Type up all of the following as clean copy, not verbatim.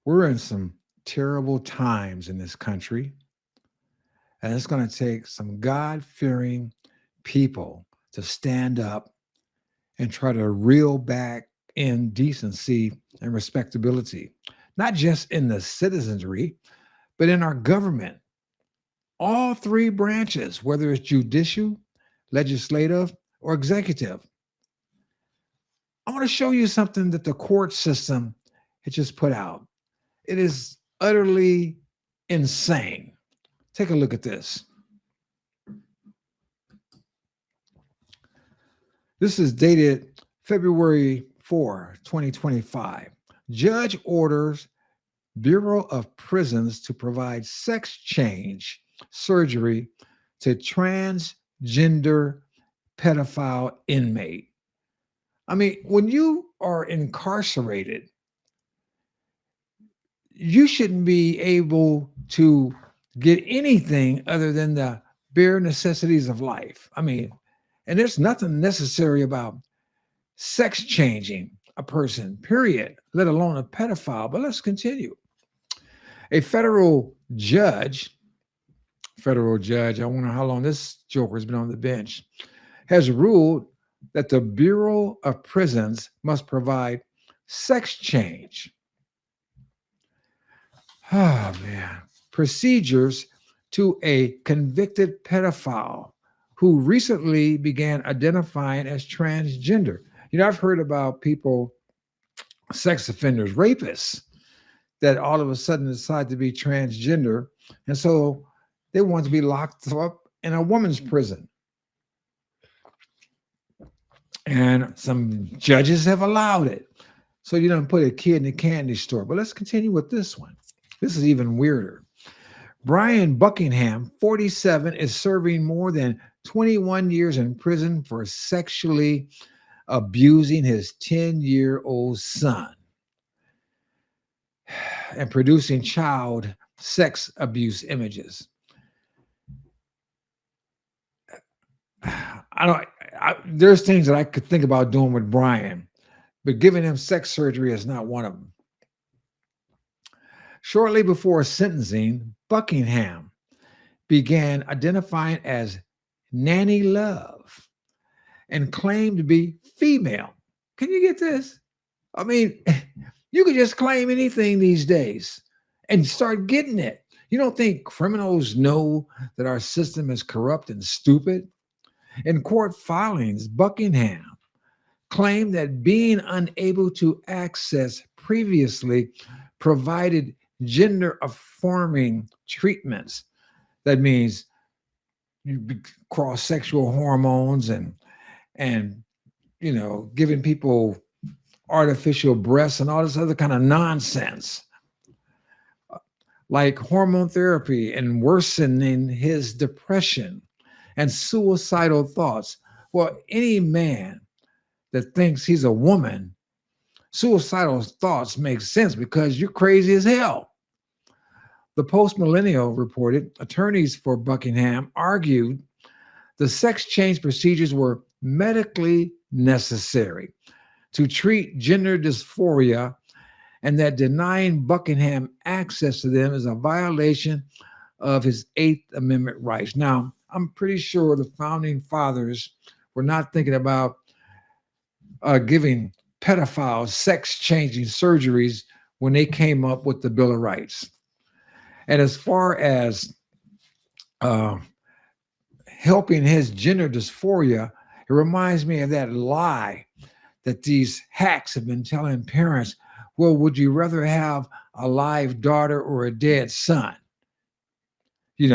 We're in some terrible times in this country, and it's going to take some God fearing people to stand up and try to reel back in decency and respectability, not just in the citizenry, but in our government. All three branches, whether it's judicial, legislative, or executive. I want to show you something that the court system had just put out. It is utterly insane. Take a look at this. This is dated February 4, 2025. Judge orders Bureau of Prisons to provide sex change surgery to transgender pedophile inmate. I mean, when you are incarcerated, you shouldn't be able to get anything other than the bare necessities of life. I mean, and there's nothing necessary about sex changing a person, period, let alone a pedophile. But let's continue. A federal judge, I wonder how long this joker's been on the bench, has ruled that the Bureau of Prisons must provide sex change. Oh, man. Procedures to a convicted pedophile who recently began identifying as transgender. I've heard about people, sex offenders, rapists, that all of a sudden decide to be transgender. And so they want to be locked up in a woman's prison. And some judges have allowed it. So you don't put a kid in a candy store. But let's continue with this one. This is even weirder. Brian Buckingham, 47, is serving more than 21 years in prison for sexually abusing his 10-year-old son and producing child sex abuse images. I don't. There's things that I could think about doing with Brian, but giving him sex surgery is not one of them. Shortly before sentencing, Buckingham began identifying as Nanny Love and claimed to be female. Can you get this? I mean, you could just claim anything these days and start getting it. You don't think criminals know that our system is corrupt and stupid? In court filings, Buckingham claimed that being unable to access previously provided gender affirming treatments. That means cross sexual hormones and giving people artificial breasts and all this other kind of nonsense, like hormone therapy, and worsening his depression and suicidal thoughts. Well, any man that thinks he's a woman, suicidal thoughts make sense because you're crazy as hell. The Post Millennial reported attorneys for Buckingham argued the sex change procedures were medically necessary to treat gender dysphoria and that denying Buckingham access to them is a violation of his Eighth Amendment rights. Now, I'm pretty sure the founding fathers were not thinking about giving pedophiles sex changing surgeries when they came up with the Bill of Rights. And as far as uh, helping his gender dysphoria, it reminds me of that lie that these hacks have been telling parents. Well, would you rather have a live daughter or a dead son? You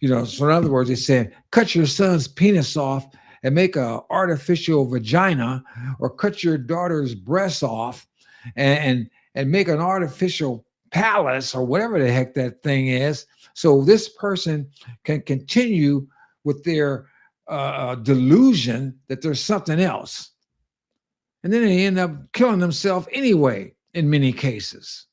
know, So in other words, they said, cut your son's penis off and make a artificial vagina, or cut your daughter's breasts off and make an artificial palace or whatever the heck that thing is. So this person can continue with their delusion that there's something else. And then they end up killing themselves anyway in many cases.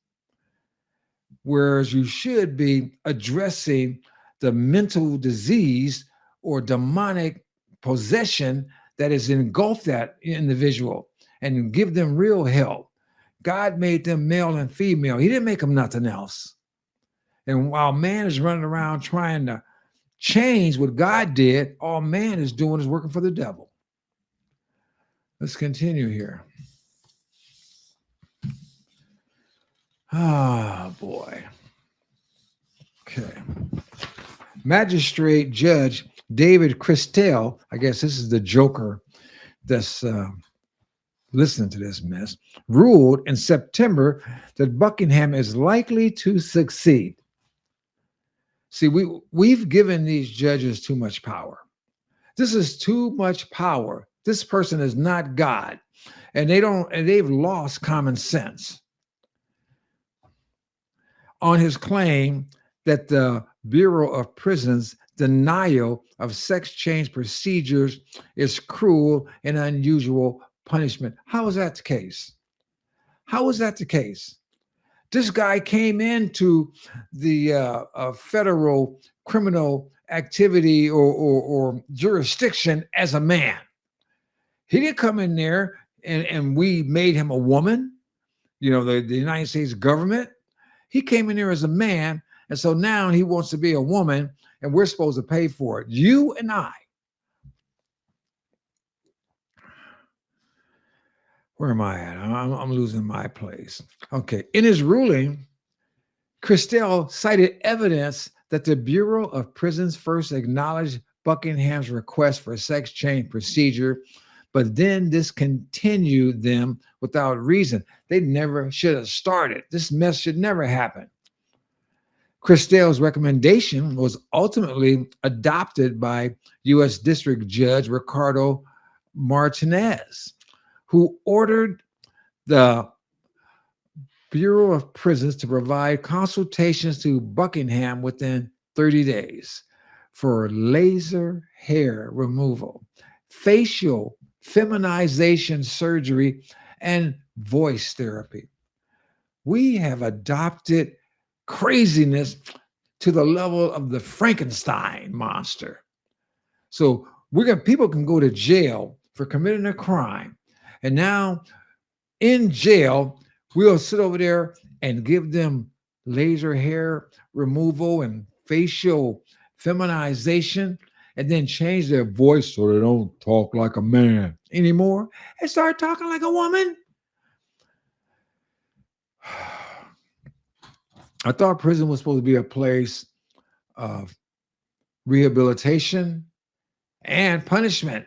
Whereas you should be addressing the mental disease or demonic possession that has engulfed that individual and give them real help. God made them male and female. He didn't make them nothing else. And while man is running around trying to change what God did, all man is doing is working for the devil. Let's continue here. Ah, boy. Okay. Magistrate Judge David Christel, I guess this is the Joker that's listening to this mess, ruled in September that Buckingham is likely to succeed. See, we've given these judges too much power. This is too much power. This person is not God, and they've lost common sense. On his claim that the Bureau of Prisons denial of sex change procedures is cruel and unusual punishment. How is that the case? How is that the case? This guy came into the federal criminal activity or jurisdiction as a man. He didn't come in there and we made him a woman, the United States government. He came in there as a man, and so now he wants to be a woman, and we're supposed to pay for it. You and I. Where am I at? I'm losing my place. Okay. In his ruling, Christel cited evidence that the Bureau of Prisons first acknowledged Buckingham's request for a sex change procedure, but then discontinued them without reason. They never should have started. This mess should never happen. Christel's recommendation was ultimately adopted by U.S. District Judge Ricardo Martinez, who ordered the Bureau of Prisons to provide consultations to Buckingham within 30 days for laser hair removal, facial feminization surgery, and voice therapy. We have adopted craziness to the level of the Frankenstein monster. So people can go to jail for committing a crime. And now in jail, we'll sit over there and give them laser hair removal and facial feminization and then change their voice so they don't talk like a man anymore and start talking like a woman. I thought prison was supposed to be a place of rehabilitation and punishment,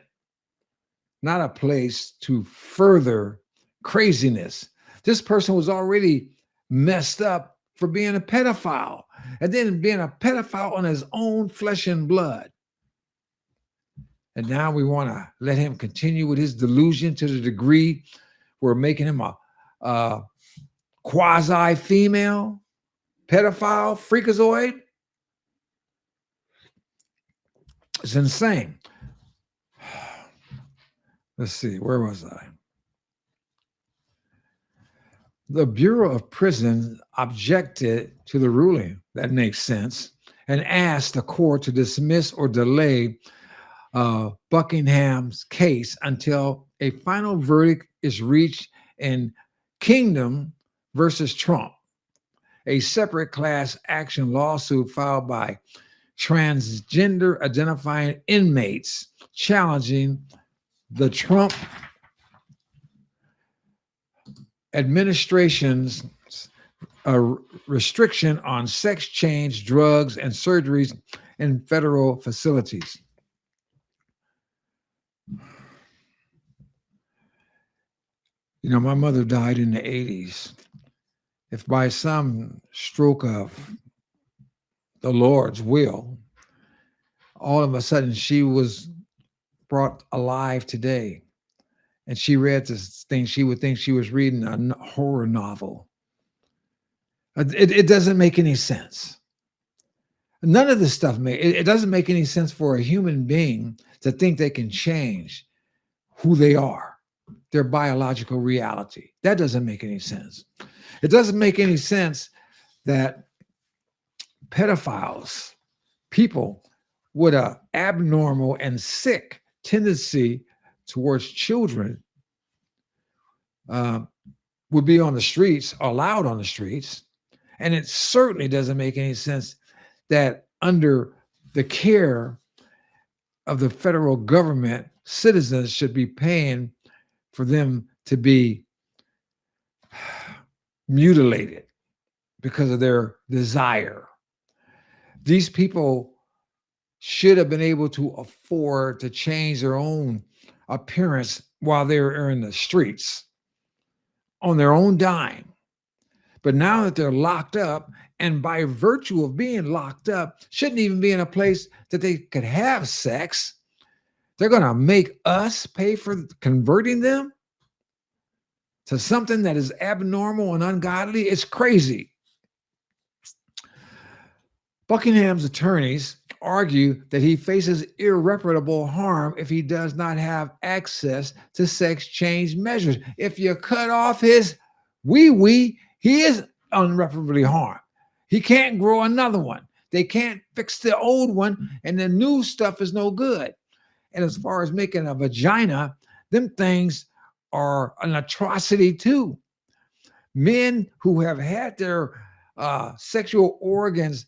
not a place to further craziness. This person was already messed up for being a pedophile and then being a pedophile on his own flesh and blood. And now we want to let him continue with his delusion to the degree we're making him a quasi-female pedophile freakazoid. It's insane. Let's see, where was I? The Bureau of Prisons objected to the ruling. That makes sense. And asked the court to dismiss or delay Buckingham's case until a final verdict is reached in Kingdom versus Trump, a separate class action lawsuit filed by transgender identifying inmates challenging the Trump administration's restriction on sex change, drugs, and surgeries in federal facilities. My mother died in the 80s. If by some stroke of the Lord's will, all of a sudden she was brought alive today, and she read this thing, she would think she was reading a horror novel. It doesn't make any sense. None of this stuff it doesn't make any sense for a human being to think they can change who they are, their biological reality. That doesn't make any sense. It doesn't make any sense that pedophiles, people with an abnormal and sick tendency towards children, would be on the streets, allowed on the streets. And it certainly doesn't make any sense that under the care of the federal government, citizens should be paying for them to be mutilated because of their desire. These people should have been able to afford to change their own appearance while they were in the streets on their own dime. But now that they're locked up, and by virtue of being locked up, shouldn't even be in a place that they could have sex, they're going to make us pay for converting them to something that is abnormal and ungodly. It's crazy. Buckingham's attorneys argue that he faces irreparable harm if he does not have access to sex change measures. If you cut off his wee, he is irreparably harmed. He can't grow another one. They can't fix the old one, and the new stuff is no good. And as far as making a vagina, them things are an atrocity too. Men who have had their sexual organs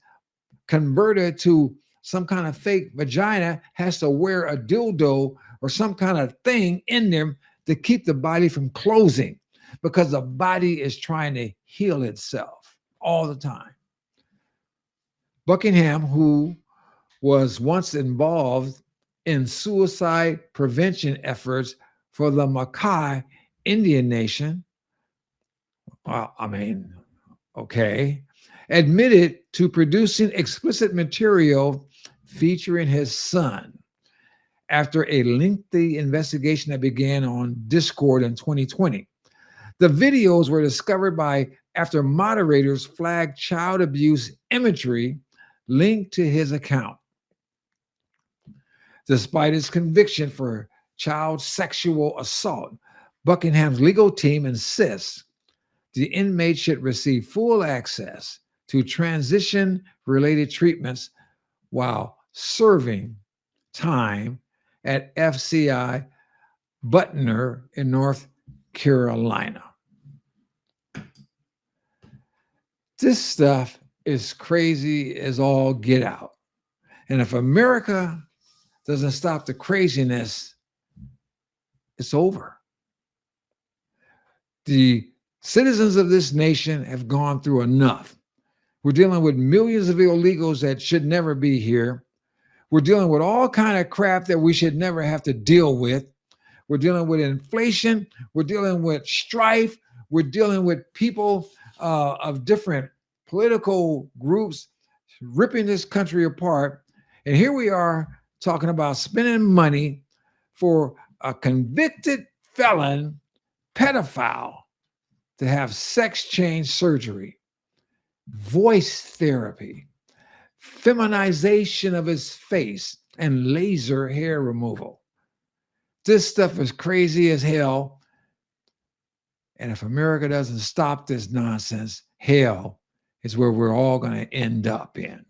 converted to some kind of fake vagina has to wear a dildo or some kind of thing in them to keep the body from closing, because the body is trying to heal itself all the time. Buckingham, who was once involved in suicide prevention efforts for the Makai Indian Nation, well, okay, admitted to producing explicit material featuring his son after a lengthy investigation that began on Discord in 2020. The videos were discovered after moderators flagged child abuse imagery linked to his account. Despite his conviction for child sexual assault, Buckingham's legal team insists the inmate should receive full access to transition-related treatments while serving time at FCI Butner in North Carolina. This stuff is crazy as all get out. And if America doesn't stop the craziness, it's over. The citizens of this nation have gone through enough. We're dealing with millions of illegals that should never be here. We're dealing with all kind of crap that we should never have to deal with. We're dealing with inflation. We're dealing with strife. We're dealing with people of different political groups ripping this country apart. And here we are talking about spending money for a convicted felon pedophile to have sex change surgery, voice therapy, feminization of his face, and laser hair removal. This stuff is crazy as hell. And if America doesn't stop this nonsense, hell is where we're all going to end up in.